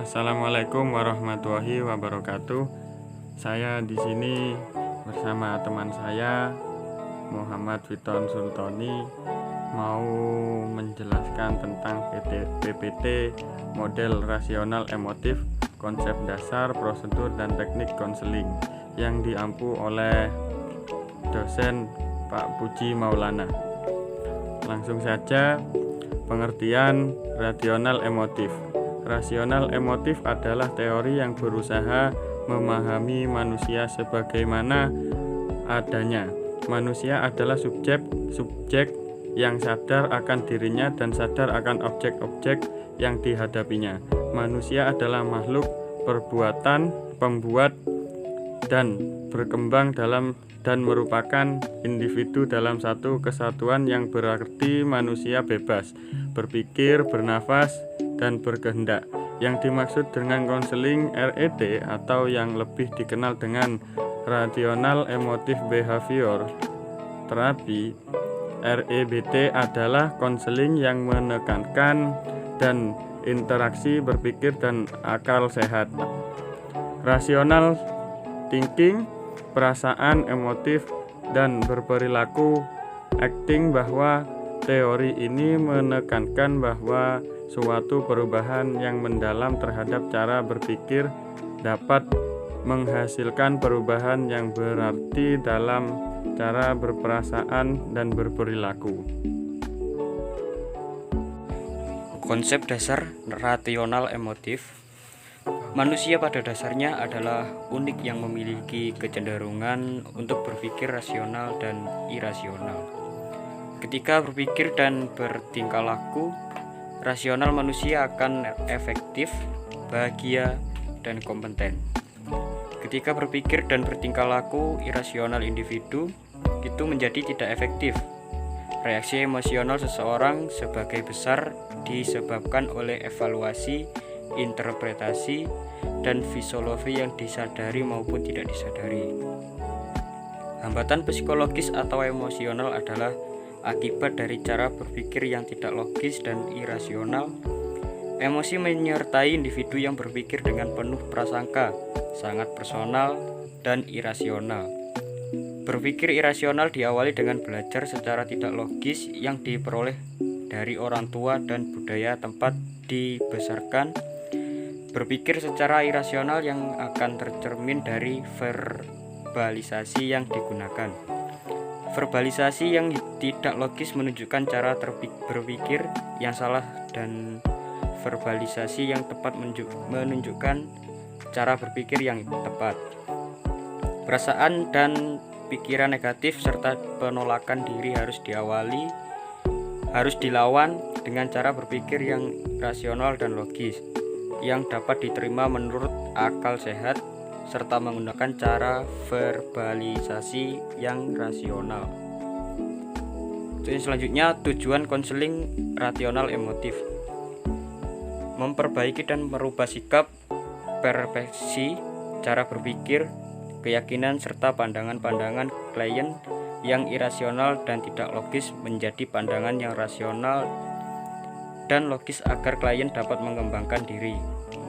Assalamualaikum warahmatullahi wabarakatuh. Saya di sini bersama teman saya Muhammad Fiton Sultoni mau menjelaskan tentang PPT model rasional emotif, konsep dasar, prosedur dan teknik konseling yang diampu oleh dosen Pak Puji Maulana. Langsung saja, pengertian rasional emotif. Rasional emotif adalah teori yang berusaha memahami manusia sebagaimana adanya. Manusia adalah subjek yang sadar akan dirinya dan sadar akan objek-objek yang dihadapinya. Manusia adalah makhluk perbuatan, pembuat, dan berkembang dan merupakan individu dalam satu kesatuan yang berarti manusia bebas, berpikir, bernafas, dan berkehendak. Yang dimaksud dengan konseling RET atau yang lebih dikenal dengan Rational Emotive Behavior Therapy REBT adalah konseling yang menekankan dan interaksi berpikir dan akal sehat. Rasional thinking, perasaan, emotif, dan berperilaku acting, bahwa teori ini menekankan bahwa suatu perubahan yang mendalam terhadap cara berpikir dapat menghasilkan perubahan yang berarti dalam cara berperasaan dan berperilaku. Konsep dasar rasional emotif. Manusia pada dasarnya adalah unik yang memiliki kecenderungan untuk berpikir rasional dan irasional. Ketika berpikir dan bertingkah laku, rasional manusia akan efektif, bahagia, dan kompeten. Ketika berpikir dan bertingkah laku irasional individu, itu menjadi tidak efektif. Reaksi emosional seseorang sebagai besar disebabkan oleh evaluasi, interpretasi, dan fisiologi yang disadari maupun tidak disadari. Hambatan psikologis atau emosional adalah akibat dari cara berpikir yang tidak logis dan irasional. Emosi menyertai individu yang berpikir dengan penuh prasangka, sangat personal, dan irasional. Berpikir irasional diawali dengan belajar secara tidak logis yang diperoleh dari orang tua dan budaya tempat dibesarkan. Berpikir secara irasional yang akan tercermin dari verbalisasi yang digunakan. Verbalisasi yang tidak logis menunjukkan cara berpikir yang salah, dan verbalisasi yang tepat menunjukkan cara berpikir yang tepat. Perasaan dan pikiran negatif serta penolakan diri harus dilawan dengan cara berpikir yang rasional dan logis, yang dapat diterima menurut akal sehat, serta menggunakan cara verbalisasi yang rasional. Selanjutnya, tujuan konseling rasional emotif: memperbaiki dan merubah sikap, persepsi, cara berpikir, keyakinan, serta pandangan-pandangan klien yang irasional dan tidak logis menjadi pandangan yang rasional dan logis agar klien dapat mengembangkan diri,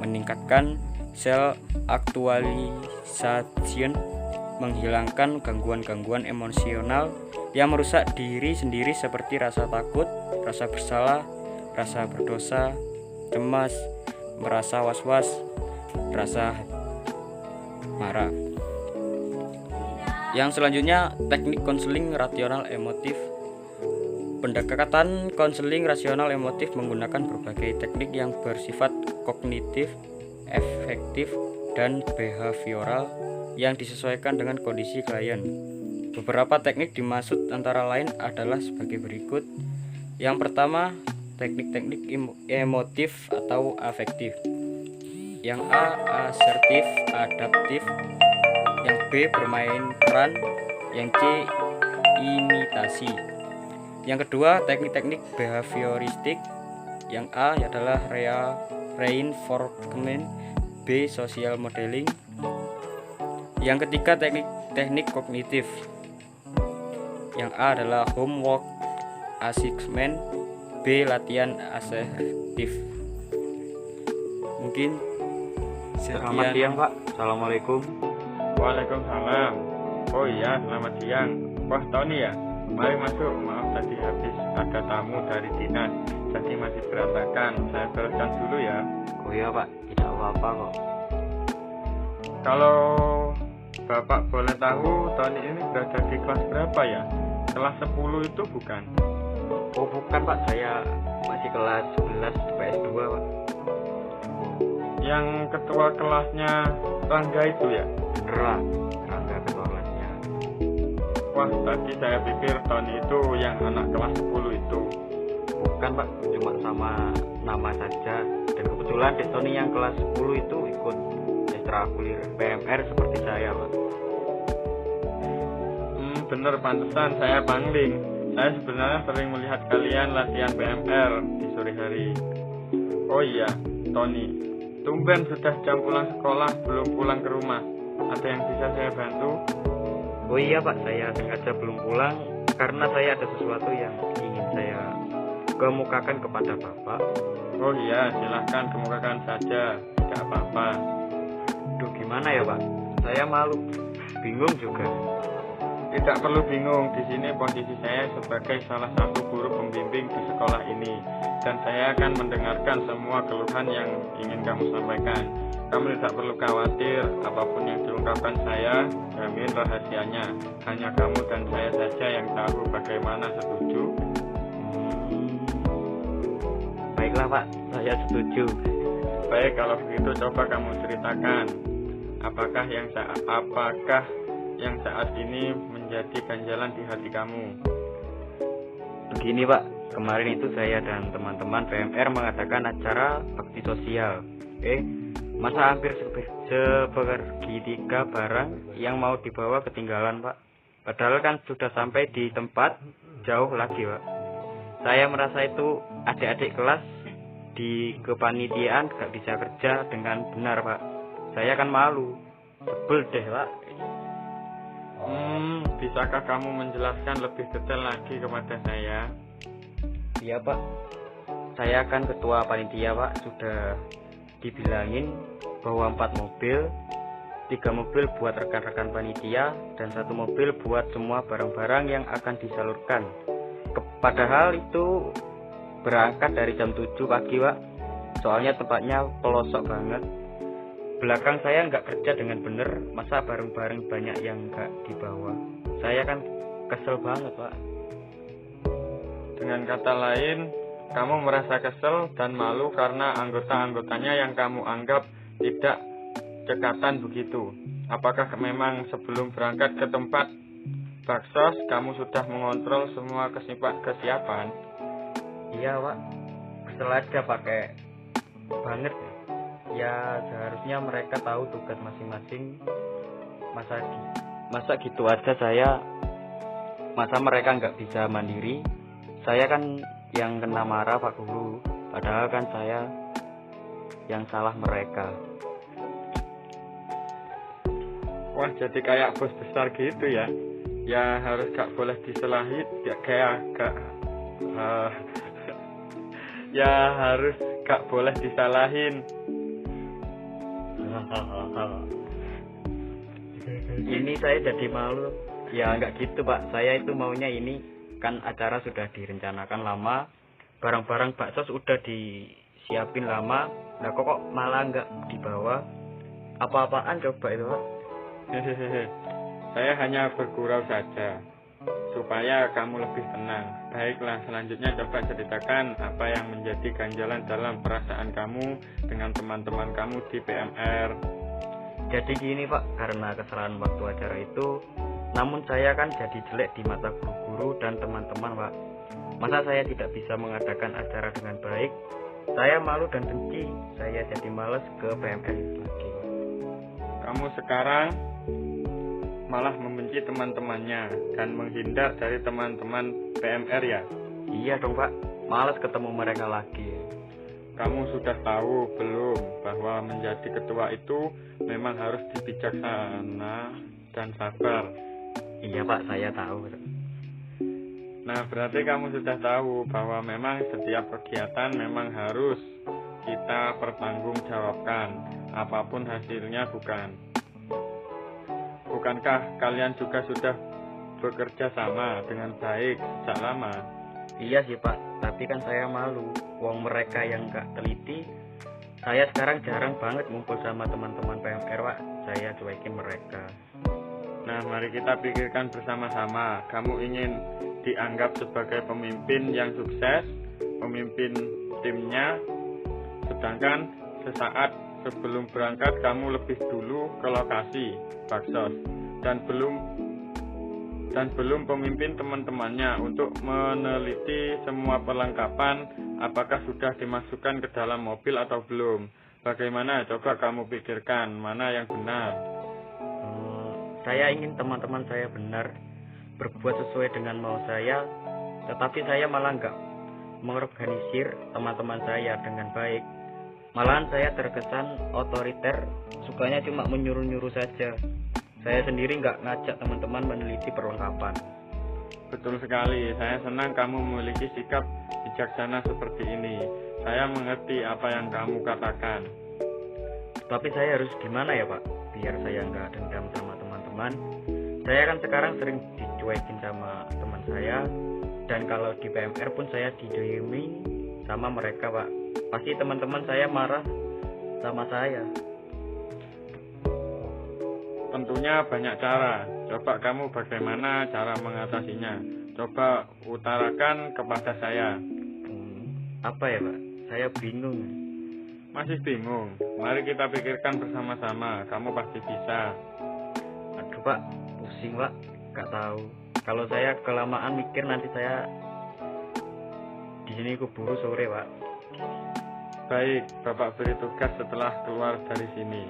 meningkatkan self-actualization, menghilangkan gangguan-gangguan emosional yang merusak diri sendiri seperti rasa takut, rasa bersalah, rasa berdosa, cemas, merasa was-was, rasa marah. Yang selanjutnya, teknik konseling rasional emotif. Pendekatan konseling rasional emotif menggunakan berbagai teknik yang bersifat kognitif, efektif, dan behavioral yang disesuaikan dengan kondisi klien. Beberapa teknik dimaksud antara lain adalah sebagai berikut. Yang pertama, teknik-teknik emotif atau afektif. Yang A, asertif, adaptif. Yang B, bermain peran. Yang C, imitasi. Yang kedua, teknik-teknik behavioristik. Yang A adalah reinforcement, B, social modeling. Yang ketiga, teknik kognitif. Yang A adalah homework assessment, B, latihan asertif. Mungkin Selamat siang Pak. Assalamualaikum. Waalaikumsalam. Oh iya, selamat siang. Wah, Tony ya? Mari masuk. Maaf tadi habis ada tamu dari dinas, jadi masih berantakan. Saya bereskan dulu ya. Oh iya Pak, tidak apa-apa kok. Kalau Bapak boleh tahu, Tony ini berada di kelas berapa ya? Kelas 10 itu bukan? Oh bukan Pak, saya masih kelas 11 PS2 Pak. Yang ketua kelasnya Rangga itu ya? Bener Pak, Rangga ketua kelasnya. Wah, tadi saya pikir Tony itu yang anak kelas 10 itu. Bukan Pak, cuma sama nama saja. Dan kebetulan Dek Tony yang kelas 10 itu ikut ekstrakurikuler PMR seperti saya Pak. Bener, pantesan saya pangling. Saya sebenarnya sering melihat kalian latihan PMR di sore hari. Oh iya, Tony, tumben sudah jam pulang sekolah, belum pulang ke rumah. Ada yang bisa saya bantu? Oh iya Pak, saya sengaja belum pulang karena saya ada sesuatu yang ingin saya kemukakan kepada Bapak. Oh iya, silahkan kemukakan saja, tidak apa-apa. Duh, gimana ya Pak? Saya malu, bingung juga. Tidak perlu bingung, di sini posisi saya sebagai salah satu guru pembimbing di sekolah ini, dan saya akan mendengarkan semua keluhan yang ingin kamu sampaikan. Kamu tidak perlu khawatir, apapun yang diungkapkan saya, jamin rahasianya. Hanya kamu dan saya saja yang tahu. Bagaimana, setuju? Baiklah Pak, saya setuju. Baik, kalau begitu coba kamu ceritakan. Apakah yang saat ini menjadi ganjalan di hati kamu? Begini Pak, kemarin itu saya dan teman-teman PMR mengadakan acara bakti sosial. Masa hampir sepertiga barang yang mau dibawa ketinggalan Pak. Padahal kan sudah sampai di tempat jauh lagi Pak. Saya merasa itu adik-adik kelas di kepanitiaan gak bisa kerja dengan benar Pak. Saya kan malu, sebel deh Pak. Bisakah kamu menjelaskan lebih detail lagi kepada saya? Iya Pak, saya kan ketua panitia Pak. Sudah dibilangin bahwa 4 mobil, 3 mobil buat rekan-rekan panitia dan 1 mobil buat semua barang-barang yang akan disalurkan. Padahal itu berangkat dari jam 7 pagi Pak. Soalnya tempatnya pelosok banget. Belakang saya nggak kerja dengan bener, masa bareng-bareng banyak yang nggak dibawa. Saya kan kesel banget Pak. Dengan kata lain, kamu merasa kesel dan malu karena anggota-anggotanya yang kamu anggap tidak cekatan begitu. Apakah memang sebelum berangkat ke tempat baksos, kamu sudah mengontrol semua kesiapan? Iya Pak, kesel aja pakai banget. Ya seharusnya mereka tahu tugas masing-masing. Masa gitu aja masa mereka nggak bisa mandiri. Saya kan yang kena marah Pak Guru, padahal kan saya yang salah mereka. Wah, jadi kayak bos besar gitu ya. Ya harus gak boleh disalahin, ya harus gak boleh disalahin. Ini saya jadi malu. Ya nggak gitu Pak, saya itu maunya ini kan acara sudah direncanakan lama, barang-barang bakso sudah disiapin lama. Nah kok malah nggak dibawa? Apa-apaan coba itu Pak? Saya hanya bergurau saja supaya kamu lebih tenang. Baiklah, selanjutnya coba ceritakan apa yang menjadi ganjalan dalam perasaan kamu dengan teman-teman kamu di PMR. Jadi gini Pak, karena kesalahan waktu acara itu, namun saya kan jadi jelek di mata guru-guru dan teman-teman Pak. Masa saya tidak bisa mengadakan acara dengan baik? Saya malu dan benci. Saya jadi malas ke PMR lagi Pak. Kamu sekarang malah membenci teman-temannya dan menghindar dari teman-teman PMR ya? Iya dong Pak, malas ketemu mereka lagi. Kamu sudah tahu belum bahwa menjadi ketua itu memang harus bijaksana dan sabar? Iya Pak, saya tahu. Nah, berarti kamu sudah tahu bahwa memang setiap kegiatan memang harus kita pertanggungjawabkan. apapun hasilnya bukan. Bukankah kalian juga sudah bekerja sama dengan baik sejak lama? Iya sih Pak, tapi kan saya malu. Wong mereka yang gak teliti. Saya sekarang jarang banget ngumpul sama teman-teman PMR Pak. Saya cuekin mereka. Nah, mari kita pikirkan bersama-sama. Kamu ingin dianggap sebagai pemimpin yang sukses, pemimpin timnya, sedangkan sesaat sebelum berangkat kamu lebih dulu ke lokasi baksos dan belum pemimpin teman-temannya untuk meneliti semua perlengkapan apakah sudah dimasukkan ke dalam mobil atau belum. Bagaimana? Coba kamu pikirkan mana yang benar. Saya ingin teman-teman saya benar berbuat sesuai dengan mau saya, tetapi saya malah nggak mengorganisir teman-teman saya dengan baik. Malahan saya terkesan otoriter, sukanya cuma menyuruh-nyuruh saja. Saya sendiri nggak ngajak teman-teman meneliti perlengkapan. Betul sekali, saya senang kamu memiliki sikap bijaksana seperti ini. Saya mengerti apa yang kamu katakan. Tapi saya harus gimana ya Pak, biar saya nggak dendam sama teman-teman. Saya kan sekarang sering dicuekin sama teman saya, dan kalau di PMR pun saya didiemin sama mereka Pak. Pasti teman-teman saya marah sama saya. Tentunya banyak cara. Coba kamu bagaimana cara mengatasinya. Coba utarakan kepada saya. Apa ya Pak? Saya bingung. Masih bingung? Mari kita pikirkan bersama-sama. Kamu pasti bisa. Aduh Pak, pusing Pak. Gak tahu. Kalau saya kelamaan mikir nanti saya di sini keburu sore Pak. Baik, Bapak beri tugas setelah keluar dari sini.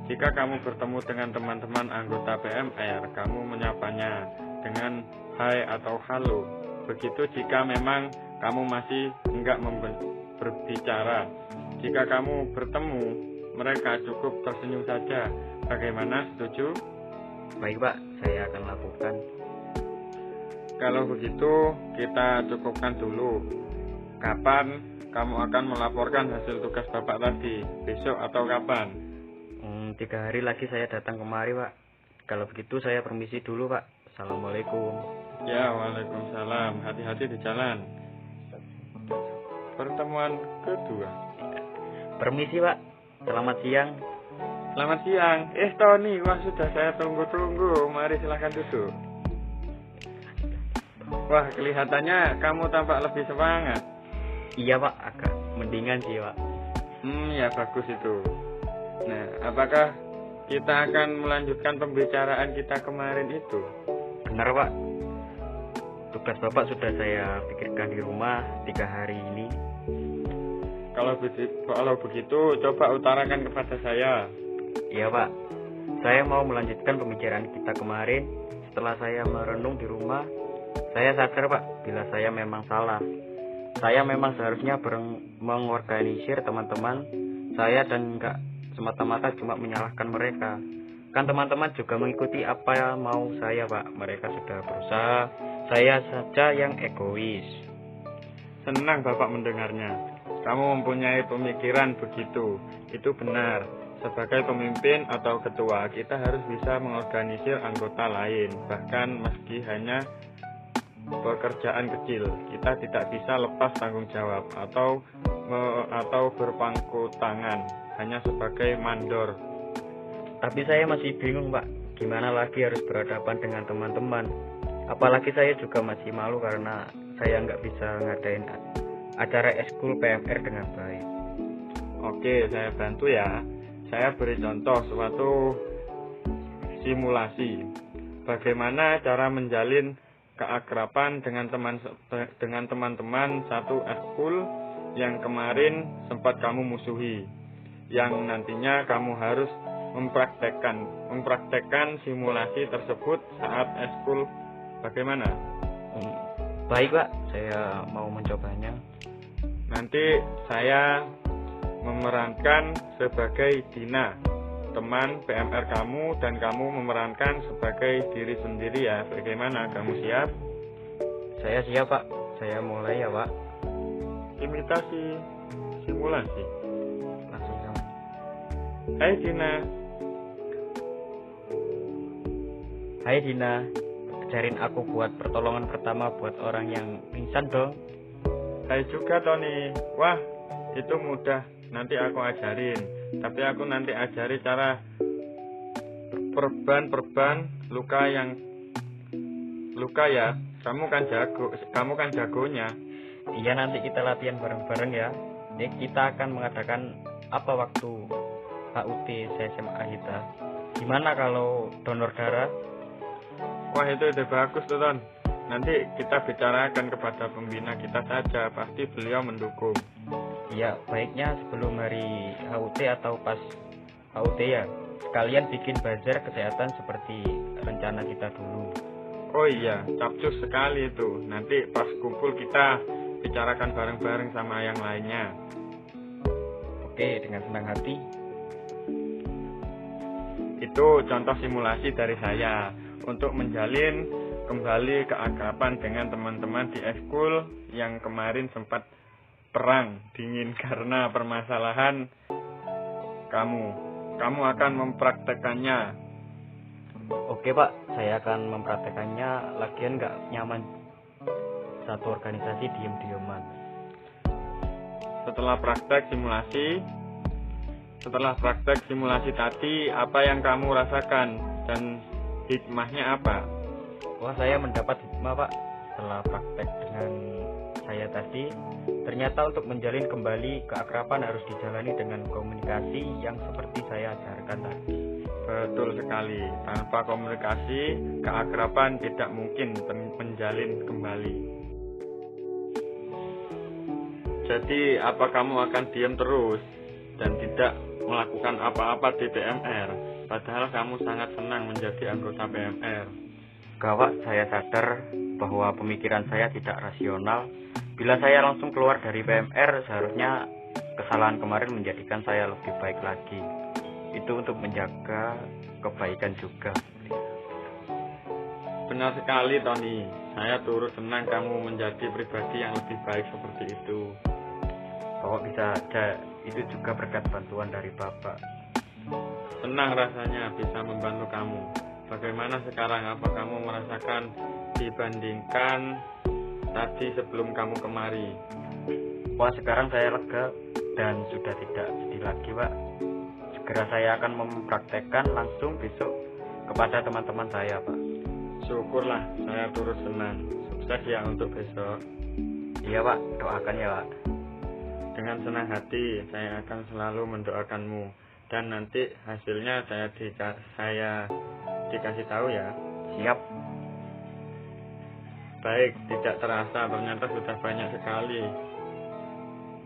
Jika kamu bertemu dengan teman-teman anggota PMR, kamu menyapanya dengan hai atau halo. Begitu jika memang kamu masih enggak berbicara. Jika kamu bertemu mereka, cukup tersenyum saja. Bagaimana, setuju? Baik Pak, saya akan lakukan. Kalau begitu, kita cukupkan dulu. Kapan kamu akan melaporkan hasil tugas Bapak tadi? Besok atau kapan? 3 hari lagi saya datang kemari Pak. Kalau begitu saya permisi dulu Pak. Assalamualaikum. Ya, waalaikumsalam. Hati-hati di jalan. Pertemuan kedua. Permisi Pak. Selamat siang. Selamat siang. Tony, wah sudah saya tunggu-tunggu. Mari silahkan duduk. Wah, kelihatannya kamu tampak lebih semangat. Iya Pak, agak mendingan sih Pak. Ya bagus itu. Nah, apakah kita akan melanjutkan pembicaraan kita kemarin itu? Benar Pak. Tugas Bapak sudah saya pikirkan di rumah 3 hari ini. Kalau begitu, coba utarakan kepada saya. Iya Pak. Saya mau melanjutkan pembicaraan kita kemarin. Setelah saya merenung di rumah, saya sadar Pak, bila saya memang salah. Saya memang seharusnya mengorganisir teman-teman saya dan enggak semata-mata cuma menyalahkan mereka. Kan teman-teman juga mengikuti apa mau saya Pak. Mereka sudah berusaha, saya saja yang egois. Senang Bapak mendengarnya. Kamu mempunyai pemikiran begitu. Itu benar. Sebagai pemimpin atau ketua, kita harus bisa mengorganisir anggota lain. Bahkan meski hanya pekerjaan kecil, kita tidak bisa lepas tanggung jawab atau berpangku tangan hanya sebagai mandor. Tapi saya masih bingung Pak, gimana lagi harus berhadapan dengan teman-teman. Apalagi saya juga masih malu karena saya nggak bisa ngadain acara eskul PMR dengan baik. Oke, saya bantu ya. Saya beri contoh suatu simulasi. Bagaimana cara menjalin keakraban dengan teman-teman satu eskul yang kemarin sempat kamu musuhi, yang nantinya kamu harus mempraktekkan simulasi tersebut saat eskul. Bagaimana? Baik Pak, saya mau mencobanya. Nanti saya memerankan sebagai Dina, teman PMR kamu, dan kamu memerankan sebagai diri sendiri ya. Bagaimana, kamu siap? Saya siap Pak, saya mulai ya Pak. Imitasi simulasi. Langsung Hai Dina. Hai Dina, ajarin aku buat pertolongan pertama buat orang yang pingsan dong. Hai juga Tony. Wah, itu mudah. Nanti aku ajarin. Tapi aku nanti ajari cara perban luka ya. Kamu kan jagonya. Iya, nanti kita latihan bareng-bareng ya. Kita akan mengadakan apa waktu HUT SMA kita. Gimana kalau donor darah? Wah, itu ide bagus tuh Ton. Nanti kita bicarakan kepada pembina kita saja. Pasti beliau mendukung. Iya, baiknya sebelum hari HUT atau pas HUT ya, sekalian bikin buzzer kesehatan seperti rencana kita dulu. Oh iya, capcus sekali itu. Nanti pas kumpul kita bicarakan bareng-bareng sama yang lainnya. Oke, dengan senang hati. Itu contoh simulasi dari saya untuk menjalin kembali keakraban dengan teman-teman di ekskul yang kemarin sempat perang dingin karena permasalahan kamu. Kamu akan mempraktekannya. Oke Pak, saya akan mempraktekannya. Lagian nggak nyaman satu organisasi diem-dieman. Setelah praktek simulasi tadi, apa yang kamu rasakan dan hikmahnya apa? Wah, saya mendapat hikmah Pak. Setelah praktek dengan saya tadi, ternyata untuk menjalin kembali keakraban harus dijalani dengan komunikasi yang seperti saya ajarkan tadi. Betul sekali. Tanpa komunikasi, keakraban tidak mungkin menjalin kembali. Jadi, apa kamu akan diam terus dan tidak melakukan apa-apa di PMR? Padahal kamu sangat senang menjadi anggota PMR. Gawat, saya sadar bahwa pemikiran saya tidak rasional. Bila saya langsung keluar dari PMR, seharusnya kesalahan kemarin menjadikan saya lebih baik lagi. Itu untuk menjaga kebaikan juga. Benar sekali Tony. Saya turut senang kamu menjadi pribadi yang lebih baik seperti itu. Bapak bisa aja, itu juga berkat bantuan dari Bapak. Senang rasanya bisa membantu kamu. Bagaimana sekarang? Apa kamu merasakan dibandingkan tadi sebelum kamu kemari? Wah, sekarang saya lega dan sudah tidak sedih lagi Pak. Segera saya akan mempraktekkan langsung besok kepada teman-teman saya Pak. Syukurlah, saya turut senang. Sukses ya untuk besok. Iya Pak, doakan ya Pak. Dengan senang hati saya akan selalu mendoakanmu. Dan nanti hasilnya saya dikasih tahu ya. Siap. Baik, tidak terasa ternyata sudah banyak sekali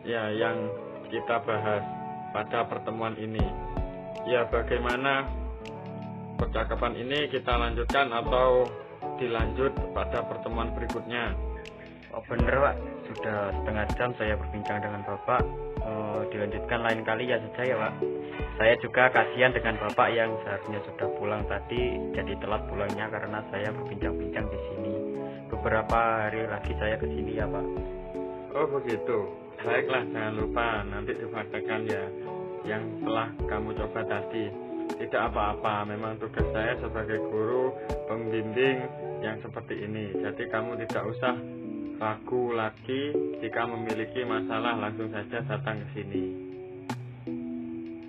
ya yang kita bahas pada pertemuan ini. Ya, bagaimana percakapan ini kita lanjutkan atau dilanjut pada pertemuan berikutnya? Oh bener Pak, sudah setengah jam saya berbincang dengan Bapak. Dilanjutkan lain kali ya saja ya Pak. Saya juga kasihan dengan Bapak yang seharusnya sudah pulang tadi, jadi telat pulangnya karena saya berbincang-bincang di sini. Beberapa hari lagi saya ke sini ya Pak. Oh begitu. Baiklah, jangan lupa nanti dipraktekkan ya yang telah kamu coba tadi. Tidak apa-apa, memang tugas saya sebagai guru pembimbing yang seperti ini. Jadi kamu tidak usah ragu lagi. Jika memiliki masalah langsung saja datang ke sini.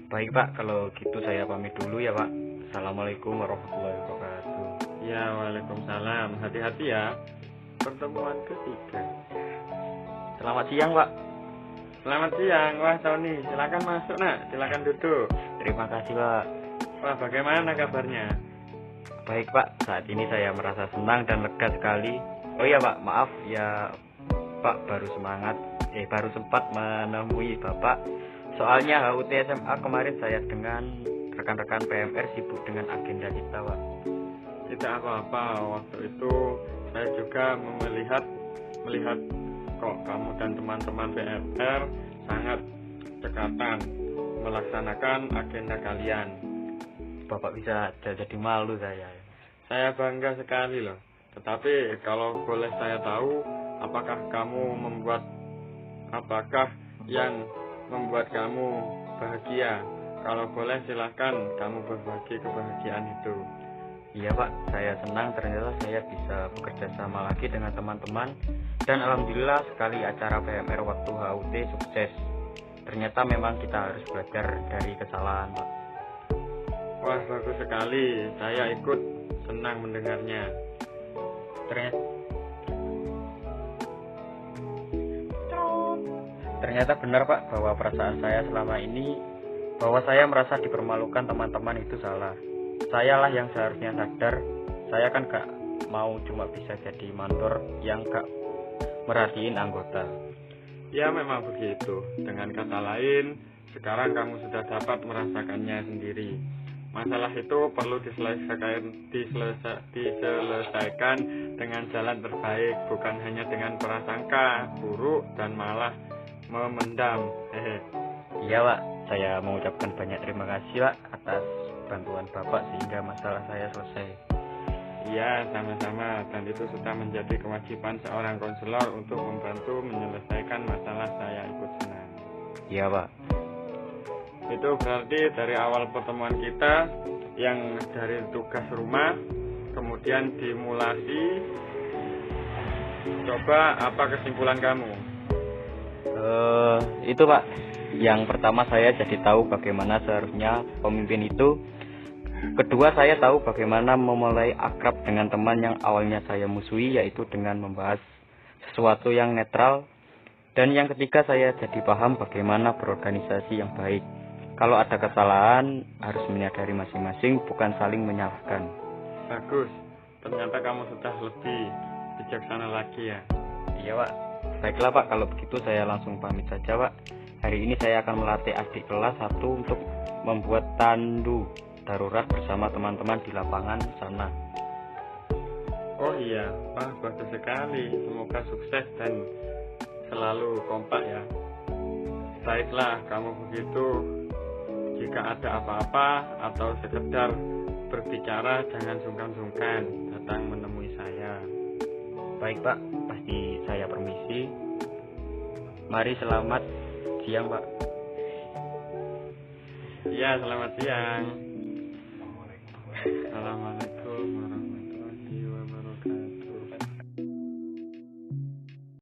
Baik Pak, kalau gitu saya pamit dulu ya Pak. Assalamualaikum warahmatullahi wabarakatuh. Ya, waalaikumsalam. Hati-hati ya. Pertemuan ketiga. Selamat siang Pak. Selamat siang. Wah Tony, silakan masuk nak. Silakan duduk. Terima kasih Pak. Wah, bagaimana kabarnya? Baik Pak, saat ini saya merasa senang dan lega sekali. Oh iya Pak, maaf ya Pak, baru sempat menemui Bapak. Soalnya HUT SMA kemarin saya dengan rekan-rekan PMR sibuk dengan agenda kita Pak. Tidak apa-apa, waktu itu saya juga melihat kok kamu dan teman-teman PMR sangat cekatan melaksanakan agenda kalian. Bapak bisa jadi malu saya. Saya bangga sekali loh. Tetapi kalau boleh saya tahu, apakah yang membuat kamu bahagia? Kalau boleh silahkan kamu berbagi kebahagiaan itu. Iya Pak, saya senang ternyata saya bisa bekerja sama lagi dengan teman-teman. Dan alhamdulillah sekali acara PMR waktu HUT sukses. Ternyata memang kita harus belajar dari kesalahan Pak. Wah, bagus sekali. Saya ikut senang mendengarnya. Ternyata benar Pak bahwa perasaan saya selama ini, bahwa saya merasa dipermalukan teman-teman itu salah. Sayalah yang seharusnya sadar. Saya kan gak mau cuma bisa jadi mandor yang gak merhatiin anggota. Ya memang begitu. Dengan kata lain, sekarang kamu sudah dapat merasakannya sendiri. Masalah itu perlu diselesaikan dengan jalan terbaik, bukan hanya dengan prasangka buruk dan malah memendam. Iya Pak, saya mengucapkan banyak terima kasih Pak atas bantuan Bapak sehingga masalah saya selesai. Iya, sama-sama. Dan itu sudah menjadi kewajiban seorang konselor untuk membantu menyelesaikan masalah. Saya ikut senang. Iya Pak. Itu berarti dari awal pertemuan kita yang dari tugas rumah, kemudian dimulasi. Coba apa kesimpulan kamu? Itu Pak. Yang pertama saya jadi tahu bagaimana seharusnya pemimpin itu. Kedua saya tahu bagaimana memulai akrab dengan teman yang awalnya saya musuhi, yaitu dengan membahas sesuatu yang netral. Dan yang ketiga saya jadi paham bagaimana berorganisasi yang baik. Kalau ada kesalahan harus menyadari masing-masing, bukan saling menyalahkan. Bagus, ternyata kamu sudah lebih bijaksana lagi ya. Iya Pak. Baiklah Pak, kalau begitu saya langsung pamit saja Pak. Hari ini saya akan melatih adik kelas 1 untuk membuat tandu darurat bersama teman-teman di lapangan sana. Oh iya, wah bagus sekali. Semoga sukses dan selalu kompak ya. Baiklah, kamu begitu. Jika ada apa-apa atau sekedar berbicara, jangan sungkan-sungkan datang menemui saya. Baik Pak, pasti saya permisi. Mari selamat siang Pak. Iya, selamat siang. Assalamualaikum.